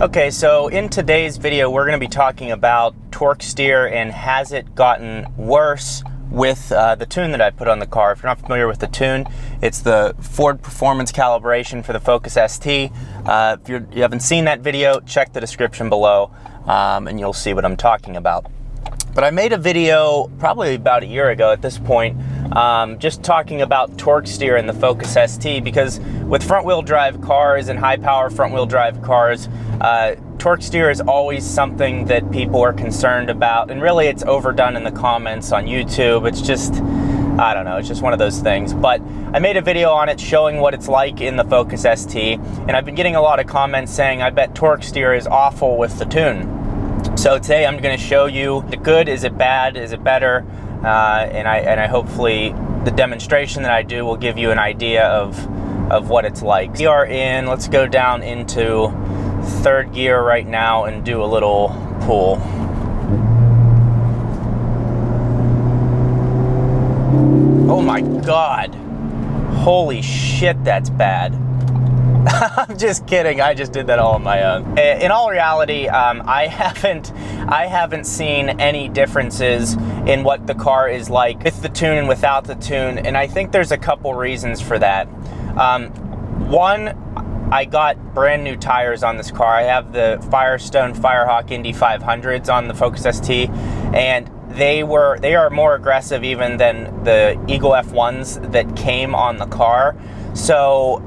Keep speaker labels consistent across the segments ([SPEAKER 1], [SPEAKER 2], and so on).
[SPEAKER 1] Okay, so in today's video, we're going to be talking about torque steer and has it gotten worse with the tune that I put on the car. If you're not familiar with the tune, it's the Ford Performance Calibration for the Focus ST. If you haven't seen that video, check the description below and you'll see what I'm talking about. But I made a video probably about a year ago at this point, just talking about torque steer in the Focus ST, because with front-wheel drive cars and high-power front-wheel drive cars, torque steer is always something that people are concerned about, and really it's overdone in the comments on YouTube. It's just, I don't know, it's just one of those things. But I made a video on it showing what it's like in the Focus ST, and I've been getting a lot of comments saying, I bet torque steer is awful with the tune. So today I'm going to show you, is it good, is it bad, is it better, and I hopefully the demonstration that I do will give you an idea of what it's like. We are in, let's go down into third gear right now and do a little pull. Oh my God, holy shit, that's bad. I'm just kidding. I just did that all on my own. In all reality, I haven't seen any differences in what the car is like with the tune and without the tune, and I think there's a couple reasons for that. One, I got brand new tires on this car. I have the Firestone Firehawk Indy 500s on the Focus ST, and they are more aggressive even than the Eagle F1s that came on the car. So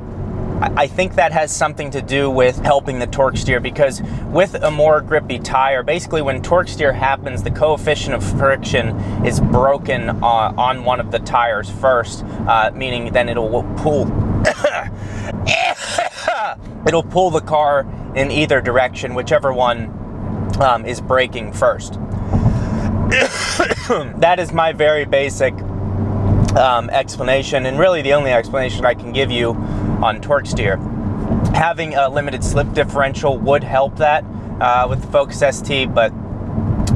[SPEAKER 1] I think that has something to do with helping the torque steer, because with a more grippy tire, basically when torque steer happens, the coefficient of friction is broken on one of the tires first, meaning then it'll pull it'll pull the car in either direction, whichever one is braking first. That is my very basic explanation, and really the only explanation I can give you on torque steer. Having a limited slip differential would help that with the Focus ST, but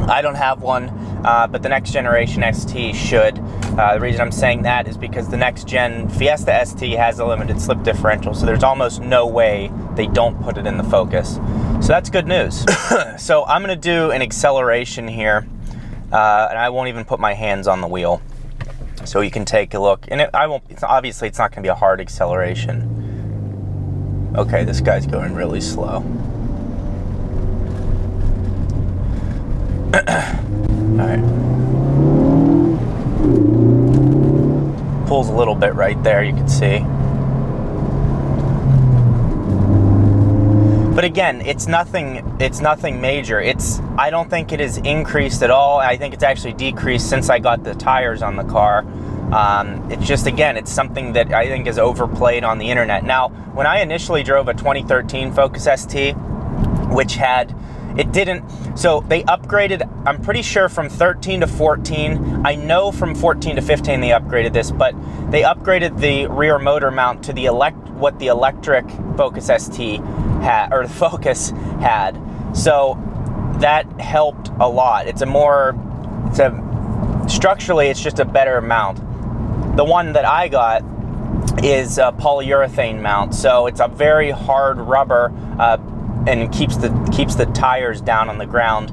[SPEAKER 1] I don't have one, but the next generation ST should. The reason I'm saying that is because the next gen Fiesta ST has a limited slip differential, so there's almost no way they don't put it in the Focus. So that's good news. So I'm going to do an acceleration here, and I won't even put my hands on the wheel, so you can take a look. And obviously it's not going to be a hard acceleration. Okay, this guy's going really slow. Alright. Pulls a little bit right there, you can see. But again, it's nothing major. I don't think it is increased at all. I think it's actually decreased since I got the tires on the car. It's just, again, it's something that I think is overplayed on the internet. Now, when I initially drove a 2013 Focus ST, which so they upgraded, I'm pretty sure from 13 to 14. I know from 14 to 15 they upgraded this, but they upgraded the rear motor mount to what the electric Focus ST had, or the Focus had. So that helped a lot. Structurally, it's just a better mount. The one that I got is a polyurethane mount, so it's a very hard rubber and keeps the tires down on the ground,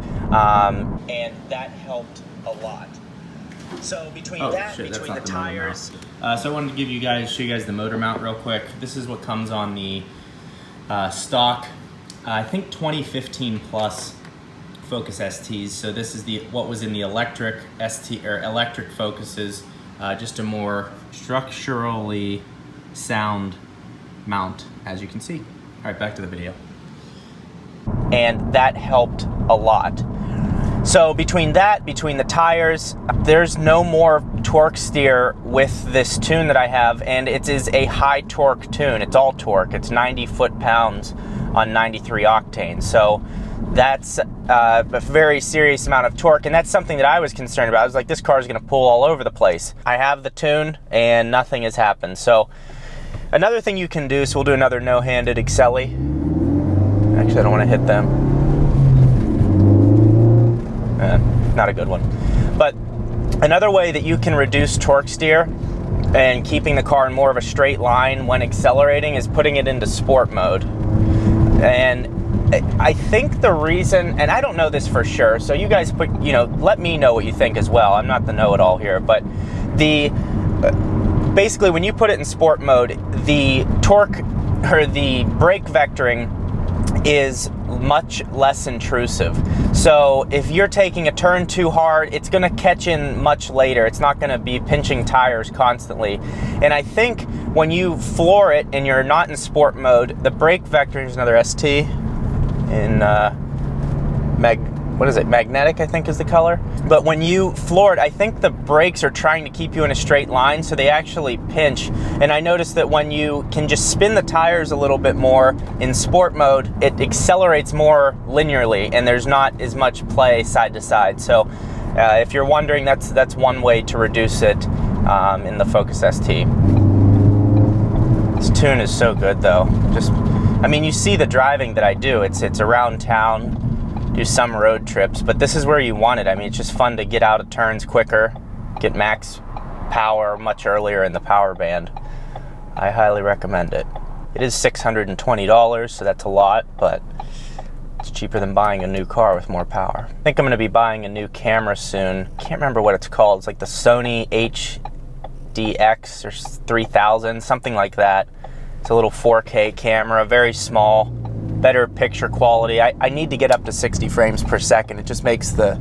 [SPEAKER 1] and that helped a lot. So between the tires, so I wanted to show you guys the motor mount real quick. This is what comes on the stock, I think 2015 plus Focus STs. So this is what was in the electric ST or electric Focuses, just a more structurally sound mount, as you can see. All right, back to the video. And that helped a lot. So between the tires, there's no more torque steer with this tune that I have, and it is a high torque tune. It's all torque. It's 90 foot-pounds on 93 octane. So that's a very serious amount of torque, and that's something that I was concerned about. I was like, this car is going to pull all over the place. I have the tune, and nothing has happened. So another thing you can do, so we'll do another no-handed acceli. Actually, I don't want to hit them. Not a good one. But another way that you can reduce torque steer and keeping the car in more of a straight line when accelerating is putting it into sport mode. And I think the reason, and I don't know this for sure, so you guys let me know what you think as well. I'm not the know-it-all here, but basically when you put it in sport mode, the torque or the brake vectoring is much less intrusive. So if you're taking a turn too hard, it's going to catch in much later. It's not going to be pinching tires constantly. And I think when you floor it and you're not in sport mode, the brake vectoring is another ST in magnetic, I think is the color. But when you floor it, I think the brakes are trying to keep you in a straight line, so they actually pinch. And I noticed that when you can just spin the tires a little bit more in sport mode, it accelerates more linearly, and there's not as much play side to side. So if you're wondering, that's one way to reduce it in the Focus ST. This tune is so good though. You see the driving that I do. It's around town, do some road trips, but this is where you want it. It's just fun to get out of turns quicker, get max power much earlier in the power band. I highly recommend it. It is $620, so that's a lot, but it's cheaper than buying a new car with more power. I think I'm going to be buying a new camera soon. Can't remember what it's called. It's like the Sony HDX or 3000, something like that. It's a little 4K camera, very small, better picture quality. I need to get up to 60 frames per second. It just makes the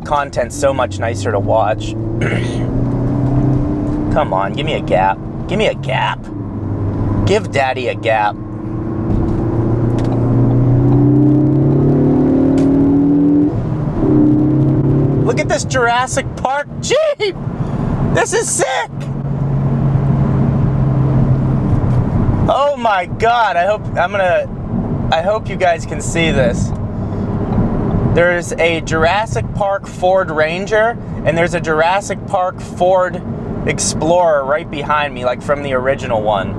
[SPEAKER 1] content so much nicer to watch. Come on, give me a gap. Give me a gap. Give Daddy a gap. Look at this Jurassic Park Jeep. This is sick. Oh my God, I hope you guys can see this. There's a Jurassic Park Ford Ranger, and there's a Jurassic Park Ford Explorer right behind me, like from the original one.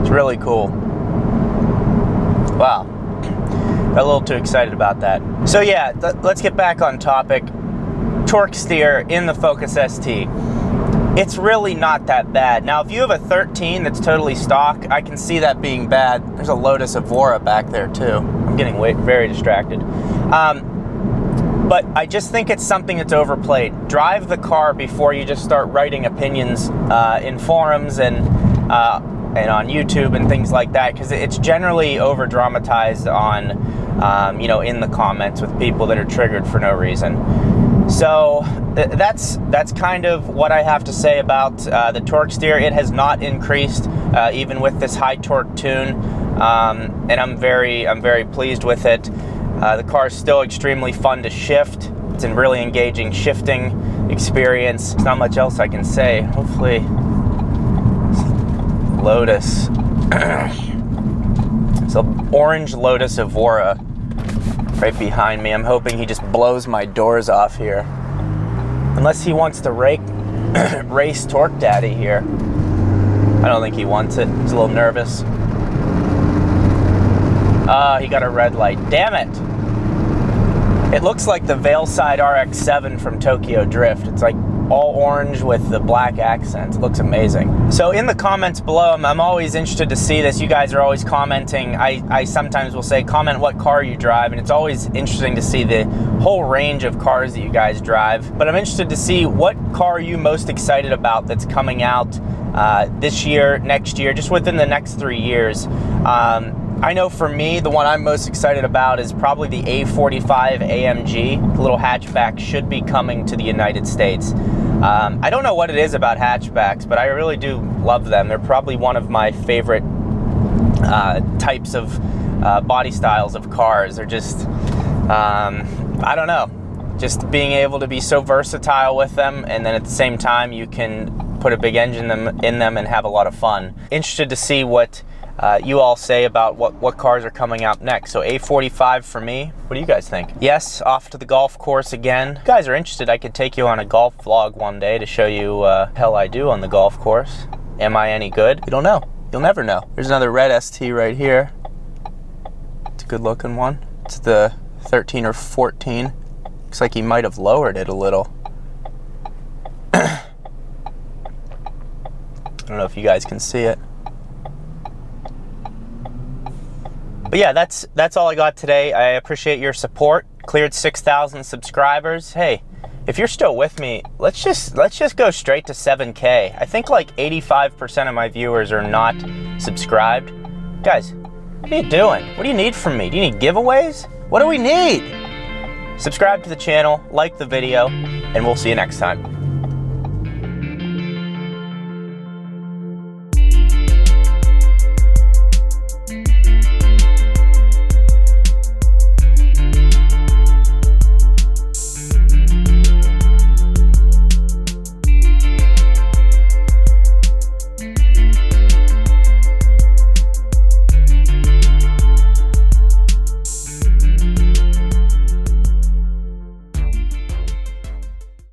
[SPEAKER 1] It's really cool. Wow. Got a little too excited about that. So yeah, let's get back on topic. Torque steer in the Focus ST. It's really not that bad. Now, if you have a 13 that's totally stock, I can see that being bad. There's a Lotus Evora back there too. I'm getting very distracted. But I just think it's something that's overplayed. Drive the car before you just start writing opinions in forums and on YouTube and things like that, because it's generally over-dramatized on, in the comments with people that are triggered for no reason. So that's kind of what I have to say about the torque steer. It has not increased even with this high torque tune, and I'm very pleased with it. The car is still extremely fun to shift. It's a really engaging shifting experience. There's not much else I can say. Hopefully, Lotus. It's an orange Lotus Evora right behind me. I'm hoping he just blows my doors off here. Unless he wants to race Torque Daddy here. I don't think he wants it. He's a little nervous. He got a red light. Damn it! It looks like the Veilside RX-7 from Tokyo Drift. It's like all orange with the black accents. It looks amazing. So in the comments below, I'm always interested to see this. You guys are always commenting. I sometimes will say, comment what car you drive, and it's always interesting to see the whole range of cars that you guys drive. But I'm interested to see what car are you most excited about that's coming out this year, next year, just within the next 3 years. I know for me, the one I'm most excited about is probably the A45 AMG. The little hatchback should be coming to the United States. I don't know what it is about hatchbacks, but I really do love them. They're probably one of my favorite types of body styles of cars. They're just, I don't know, just being able to be so versatile with them, and then at the same time you can put a big engine in them and have a lot of fun. Interested to see what you all say about what cars are coming out next. So A45 for me. What do you guys think? Yes, off to the golf course again. If you guys are interested, I could take you on a golf vlog one day to show you how I do on the golf course. Am I any good? You don't know. You'll never know. There's another red ST right here. It's a good looking one. It's the 13 or 14. Looks like he might have lowered it a little. I don't know if you guys can see it. But yeah, that's all I got today. I appreciate your support. Cleared 6,000 subscribers. Hey, if you're still with me, let's just go straight to 7K. I think like 85% of my viewers are not subscribed. Guys, what are you doing? What do you need from me? Do you need giveaways? What do we need? Subscribe to the channel, like the video, and we'll see you next time.